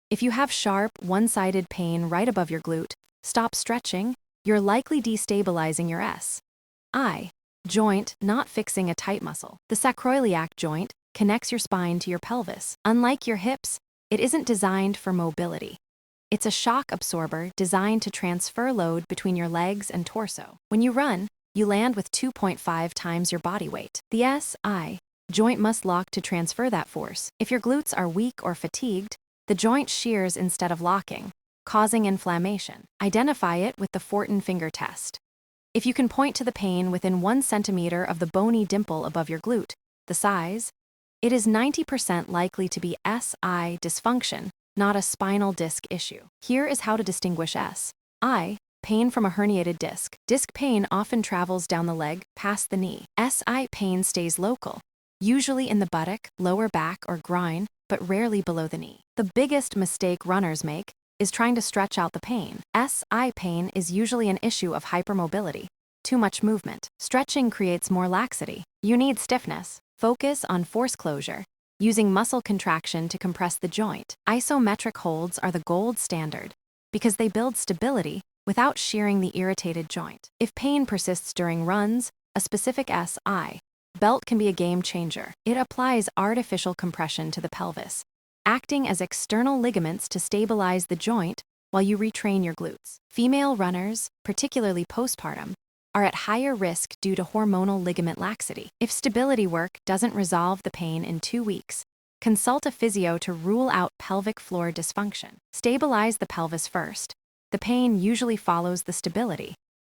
If you have sharp, one-sided pain right above your glute, stop stretching. You're likely destabilizing your SI joint, not fixing a tight muscle. The sacroiliac joint connects your spine to your pelvis. Unlike your hips, it isn't designed for mobility. It's a shock absorber designed to transfer load between your legs and torso. When you run, you land with 2.5 times your body weight. The SI joint must lock to transfer that force. If your glutes are weak or fatigued, the joint shears instead of locking, causing inflammation. Identify it with the Fortin Finger Test. If you can point to the pain within 1 centimeter of the bony dimple above your glute, the size, it is 90% likely to be SI dysfunction, not a spinal disc issue. Here is how to distinguish SI pain from a herniated disc. Disc pain often travels down the leg, past the knee. SI pain stays local, usually in the buttock, lower back, or groin, but rarely below the knee. The biggest mistake runners make is trying to stretch out the pain. SI pain is usually an issue of hypermobility, too much movement. Stretching creates more laxity. You need stiffness. Focus on force closure, using muscle contraction to compress the joint. Isometric holds are the gold standard because they build stability without shearing the irritated joint. If pain persists during runs, a specific SI belt can be a game changer. It applies artificial compression to the pelvis, acting as external ligaments to stabilize the joint while you retrain your glutes. Female runners, particularly postpartum, are at higher risk due to hormonal ligament laxity. If stability work doesn't resolve the pain in 2 weeks, consult a physio to rule out pelvic floor dysfunction. Stabilize the pelvis first. The pain usually follows the stability.